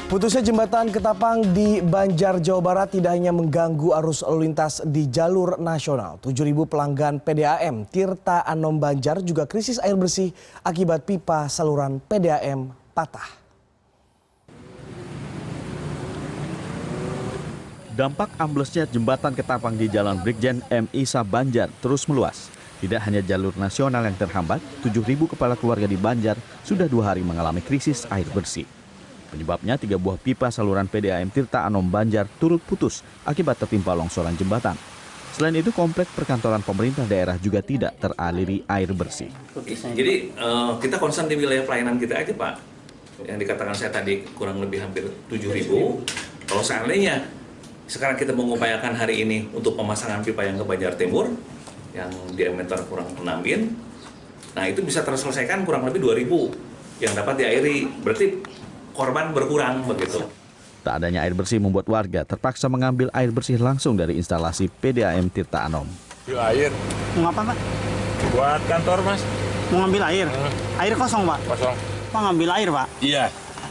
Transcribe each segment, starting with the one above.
Putusnya jembatan Ketapang di Banjar, Jawa Barat tidak hanya mengganggu arus lalu lintas di jalur nasional. 7.000 pelanggan PDAM Tirta Anom Banjar juga krisis air bersih akibat pipa saluran PDAM patah. Dampak amblesnya jembatan Ketapang di Jalan Brigjen M. Isa Banjar terus meluas. Tidak hanya jalur nasional yang terhambat, 7.000 kepala keluarga di Banjar sudah 2 hari mengalami krisis air bersih. Penyebabnya 3 buah pipa saluran PDAM Tirta Anom Banjar turut putus akibat tertimpa longsoran jembatan. Selain itu, komplek perkantoran pemerintah daerah juga tidak teraliri air bersih. Jadi kita konsen di wilayah pelayanan kita aja, Pak. Yang dikatakan saya tadi kurang lebih hampir 7.000. Kalau seandainya sekarang kita mengupayakan hari ini untuk pemasangan pipa yang ke Banjar Timur, yang diameter kurang 6 in, nah itu bisa terselesaikan kurang lebih 2.000 yang dapat diairi. Berarti korban berkurang begitu. Tak adanya air bersih membuat warga terpaksa mengambil air bersih langsung dari instalasi PDAM Tirta Anom. Air. Mau apa, Pak? Buat kantor, Mas. Mau ngambil air? Air kosong, Pak? Kosong. Pak ngambil air, Pak? Iya.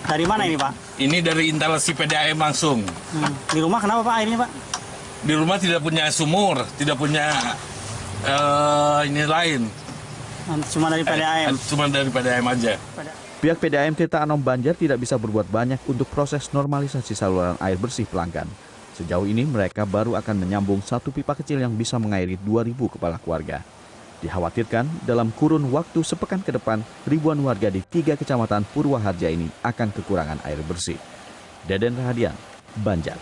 Dari mana ini, Pak? Ini dari instalasi PDAM langsung. Di rumah kenapa, Pak, airnya, Pak? Di rumah tidak punya sumur, tidak punya ini lain. Cuma dari PDAM? Cuma dari PDAM aja. Pihak PDAM Tirta Anom Banjar tidak bisa berbuat banyak untuk proses normalisasi saluran air bersih pelanggan. Sejauh ini mereka baru akan menyambung 1 pipa kecil yang bisa mengairi 2.000 kepala keluarga. Dikhawatirkan dalam kurun waktu sepekan ke depan, ribuan warga di 3 kecamatan Purwaharja ini akan kekurangan air bersih. Deden Rahadian, Banjar.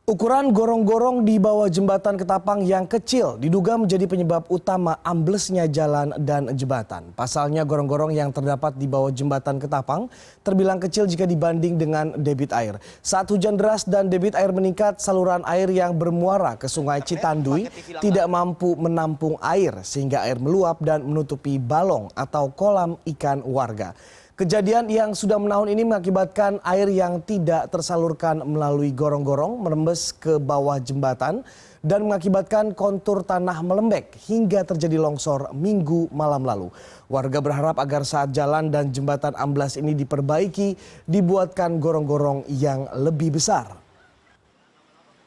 Ukuran gorong-gorong di bawah jembatan Ketapang yang kecil diduga menjadi penyebab utama amblesnya jalan dan jembatan. Pasalnya gorong-gorong yang terdapat di bawah jembatan Ketapang terbilang kecil jika dibanding dengan debit air. Saat hujan deras dan debit air meningkat, saluran air yang bermuara ke Sungai Citandui tidak mampu menampung air sehingga air meluap dan menutupi balong atau kolam ikan warga. Kejadian yang sudah menahun ini mengakibatkan air yang tidak tersalurkan melalui gorong-gorong merembes ke bawah jembatan dan mengakibatkan kontur tanah melembek hingga terjadi longsor Minggu malam lalu. Warga berharap agar saat jalan dan jembatan amblas ini diperbaiki, dibuatkan gorong-gorong yang lebih besar.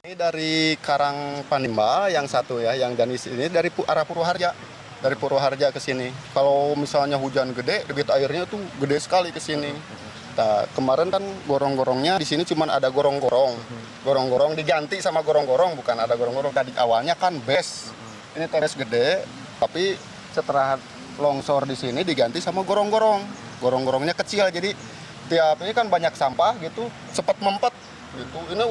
Ini dari Karang Panimba yang satu ya, yang Janis ini dari arah Purwaharja. Dari Purwaharja ke sini. Kalau misalnya hujan gede, debit airnya tuh gede sekali ke sini. Nah, kemarin kan gorong-gorongnya di sini cuma ada gorong-gorong. Gorong-gorong diganti sama gorong-gorong, bukan ada gorong-gorong. Tadi awalnya kan bes. Ini teres gede, tapi setelah longsor di sini diganti sama gorong-gorong. Gorong-gorongnya kecil, jadi tiap ini kan banyak sampah gitu, cepat mempet gitu. Ini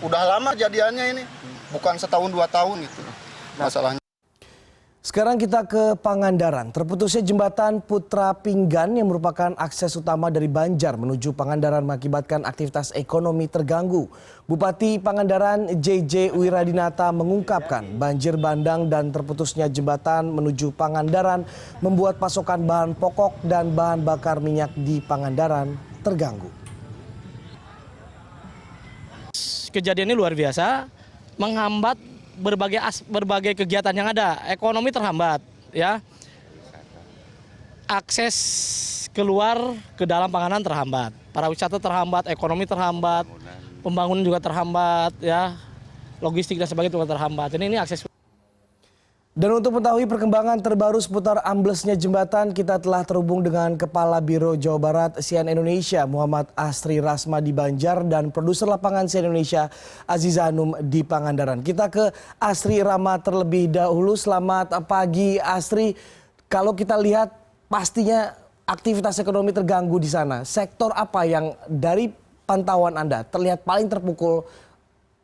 udah lama jadiannya ini. Bukan setahun 2 tahun gitu. Masalahnya. Sekarang kita ke Pangandaran. Terputusnya jembatan Putra Pinggan yang merupakan akses utama dari Banjar menuju Pangandaran mengakibatkan aktivitas ekonomi terganggu. Bupati Pangandaran JJ Wiradinata mengungkapkan banjir bandang dan terputusnya jembatan menuju Pangandaran membuat pasokan bahan pokok dan bahan bakar minyak di Pangandaran terganggu. Kejadian ini luar biasa, menghambat berbagai kegiatan yang ada. Ekonomi terhambat, ya. Akses keluar ke dalam Panganan terhambat, para wisata terhambat, ekonomi terhambat, pembangunan juga terhambat, ya. Logistik dan sebagainya juga terhambat. Ini akses. Dan untuk mengetahui perkembangan terbaru seputar amblesnya jembatan, kita telah terhubung dengan Kepala Biro Jawa Barat CNN Indonesia Muhammad Asri Rasma di Banjar dan produser lapangan CNN Indonesia Aziza Hanum di Pangandaran. Kita ke Asri Rama terlebih dahulu. Selamat pagi Asri. Kalau kita lihat pastinya aktivitas ekonomi terganggu di sana. Sektor apa yang dari pantauan Anda terlihat paling terpukul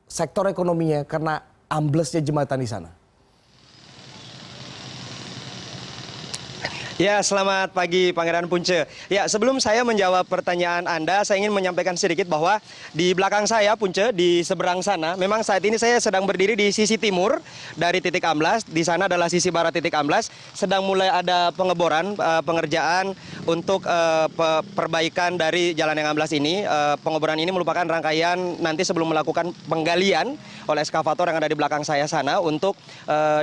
sektor ekonominya karena amblesnya jembatan di sana? Ya, selamat pagi Pangeran Punce. Ya, sebelum saya menjawab pertanyaan Anda, saya ingin menyampaikan sedikit bahwa di belakang saya Punce, di seberang sana, memang saat ini saya sedang berdiri di sisi timur dari titik amblas. Di sana adalah sisi barat titik amblas. Sedang mulai ada pengeboran, pengerjaan untuk perbaikan dari jalan yang amblas ini. Pengeboran ini merupakan rangkaian nanti sebelum melakukan penggalian oleh eskavator yang ada di belakang saya sana untuk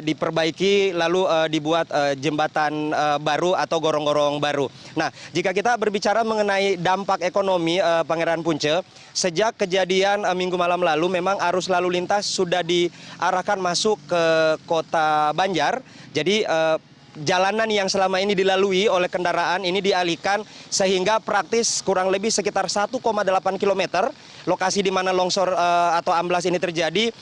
diperbaiki lalu dibuat jembatan baru baru atau gorong-gorong baru. Nah, jika kita berbicara mengenai dampak ekonomi Pangeran Punce, sejak kejadian minggu malam lalu memang arus lalu lintas sudah diarahkan masuk ke kota Banjar. Jadi jalanan yang selama ini dilalui oleh kendaraan ini dialihkan sehingga praktis kurang lebih sekitar 1,8 km lokasi di mana longsor atau amblas ini terjadi.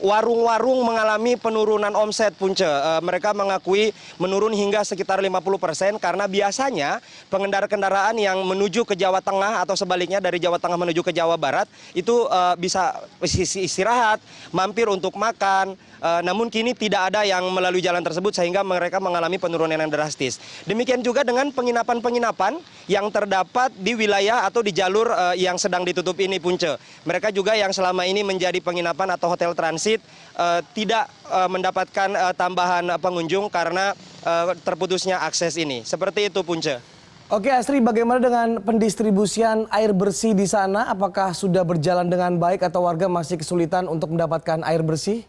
Warung-warung mengalami penurunan omset Punce. Mereka mengakui menurun hingga sekitar 50% karena biasanya pengendara kendaraan yang menuju ke Jawa Tengah atau sebaliknya dari Jawa Tengah menuju ke Jawa Barat itu bisa istirahat, mampir untuk makan. Namun kini tidak ada yang melalui jalan tersebut sehingga mereka mengalami penurunan yang drastis. Demikian juga dengan penginapan-penginapan yang terdapat di wilayah atau di jalur yang sedang ditutup ini Punce. Mereka juga yang selama ini menjadi penginapan atau hotel transit tidak mendapatkan tambahan pengunjung karena terputusnya akses ini. Seperti itu Punce. Oke Astri, bagaimana dengan pendistribusian air bersih di sana? Apakah sudah berjalan dengan baik atau warga masih kesulitan untuk mendapatkan air bersih?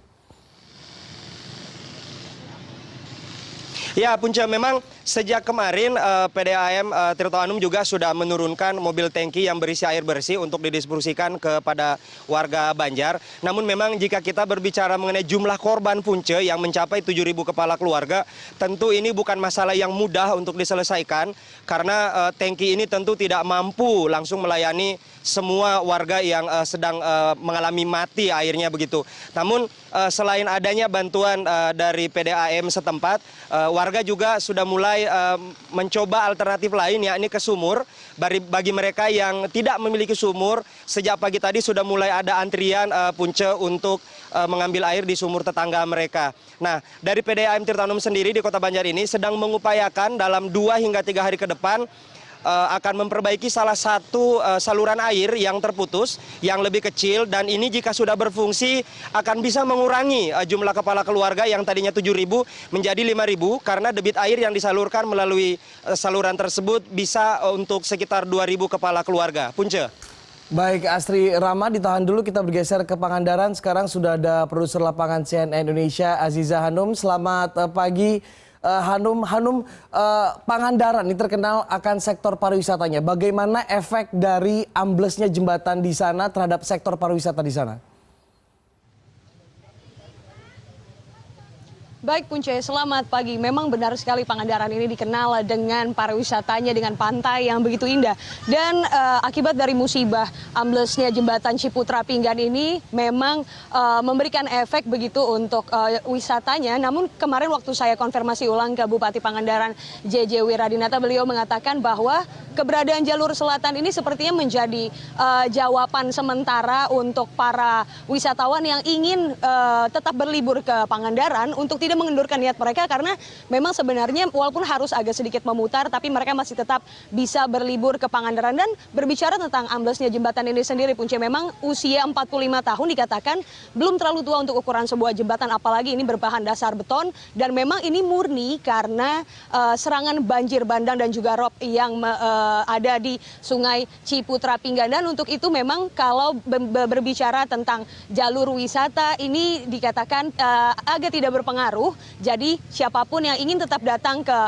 Ya Punce, memang sejak kemarin PDAM Tirto Anum juga sudah menurunkan mobil tangki yang berisi air bersih untuk didistribusikan kepada warga Banjar. Namun memang jika kita berbicara mengenai jumlah korban Punce yang mencapai 7.000 kepala keluarga, tentu ini bukan masalah yang mudah untuk diselesaikan karena tangki ini tentu tidak mampu langsung melayani semua warga yang sedang mengalami mati airnya begitu. Namun selain adanya bantuan dari PDAM setempat, warga juga sudah mulai mencoba alternatif lain yakni ke sumur. Bagi mereka yang tidak memiliki sumur, sejak pagi tadi sudah mulai ada antrian Punce untuk mengambil air di sumur tetangga mereka. Nah, dari PDAM Tirto Anum sendiri di Kota Banjar ini sedang mengupayakan dalam 2 hingga 3 hari ke depan akan memperbaiki salah satu saluran air yang terputus, yang lebih kecil, dan ini jika sudah berfungsi akan bisa mengurangi jumlah kepala keluarga yang tadinya 7.000 menjadi 5.000 karena debit air yang disalurkan melalui saluran tersebut bisa untuk sekitar 2.000 kepala keluarga. Punce. Baik Astri Rama, ditahan dulu, kita bergeser ke Pangandaran. Sekarang sudah ada produser lapangan CNN Indonesia Aziza Hanum. Selamat pagi. Hanum, Pangandaran ini terkenal akan sektor pariwisatanya. Bagaimana efek dari amblesnya jembatan di sana terhadap sektor pariwisata di sana? Baik Punce, selamat pagi. Memang benar sekali Pangandaran ini dikenal dengan pariwisatanya, dengan pantai yang begitu indah. Dan akibat dari musibah amblesnya jembatan Ciputra Pinggan ini memang memberikan efek begitu untuk wisatanya. Namun kemarin waktu saya konfirmasi ulang ke Bupati Pangandaran JJ Wiradinata, beliau mengatakan bahwa keberadaan jalur selatan ini sepertinya menjadi jawaban sementara untuk para wisatawan yang ingin tetap berlibur ke Pangandaran untuk tidak mengendurkan niat mereka, karena memang sebenarnya walaupun harus agak sedikit memutar tapi mereka masih tetap bisa berlibur ke Pangandaran. Dan berbicara tentang amblesnya jembatan ini sendiri Punce, memang usia 45 tahun dikatakan belum terlalu tua untuk ukuran sebuah jembatan, apalagi ini berbahan dasar beton, dan memang ini murni karena serangan banjir bandang dan juga rob yang ada di Sungai Ciputra Pinggan. Dan untuk itu memang kalau berbicara tentang jalur wisata ini dikatakan agak tidak berpengaruh. Jadi siapapun yang ingin tetap datang ke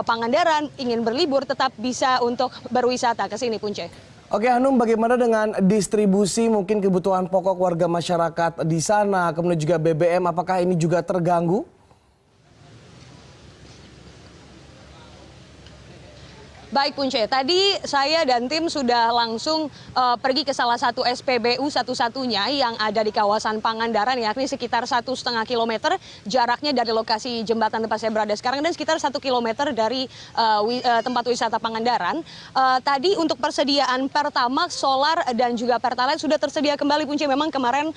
Pangandaran, ingin berlibur, tetap bisa untuk berwisata ke sini Punce. Oke Hanum, bagaimana dengan distribusi mungkin kebutuhan pokok warga masyarakat di sana, kemudian juga BBM, apakah ini juga terganggu? Baik Punce, tadi saya dan tim sudah langsung pergi ke salah satu SPBU satu-satunya yang ada di kawasan Pangandaran, yakni sekitar 1,5 kilometer jaraknya dari lokasi jembatan tempat saya berada sekarang dan sekitar 1 kilometer dari tempat wisata Pangandaran. Tadi untuk persediaan Pertamax, solar dan juga Pertalite sudah tersedia kembali Punce. Memang kemarin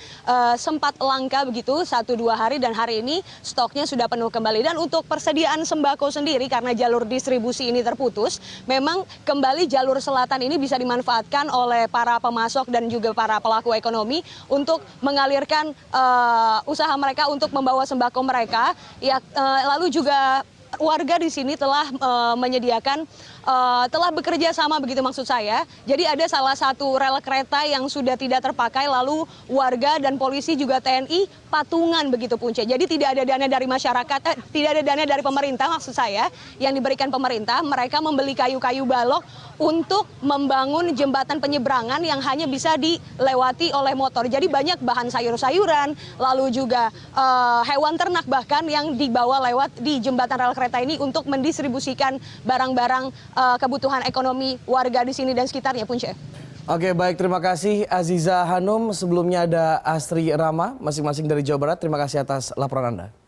sempat langka begitu 1-2 hari dan hari ini stoknya sudah penuh kembali. Dan untuk persediaan sembako sendiri karena jalur distribusi ini terputus, memang kembali jalur selatan ini bisa dimanfaatkan oleh para pemasok dan juga para pelaku ekonomi untuk mengalirkan usaha mereka untuk membawa sembako mereka. Ya, lalu juga warga di sini telah menyediakan telah bekerja sama begitu maksud saya. Jadi ada salah satu rel kereta yang sudah tidak terpakai, lalu warga dan polisi juga TNI patungan begitu Punce. Jadi tidak ada dana dari masyarakat, tidak ada dana dari pemerintah maksud saya yang diberikan pemerintah. Mereka membeli kayu-kayu balok untuk membangun jembatan penyeberangan yang hanya bisa dilewati oleh motor. Jadi banyak bahan sayur-sayuran, lalu juga hewan ternak bahkan yang dibawa lewat di jembatan rel kereta ini untuk mendistribusikan barang-barang kebutuhan ekonomi warga di sini dan sekitarnya, Punce. Oke, baik, terima kasih Aziza Hanum. Sebelumnya ada Astri Rama, masing-masing dari Jawa Barat. Terima kasih atas laporan Anda.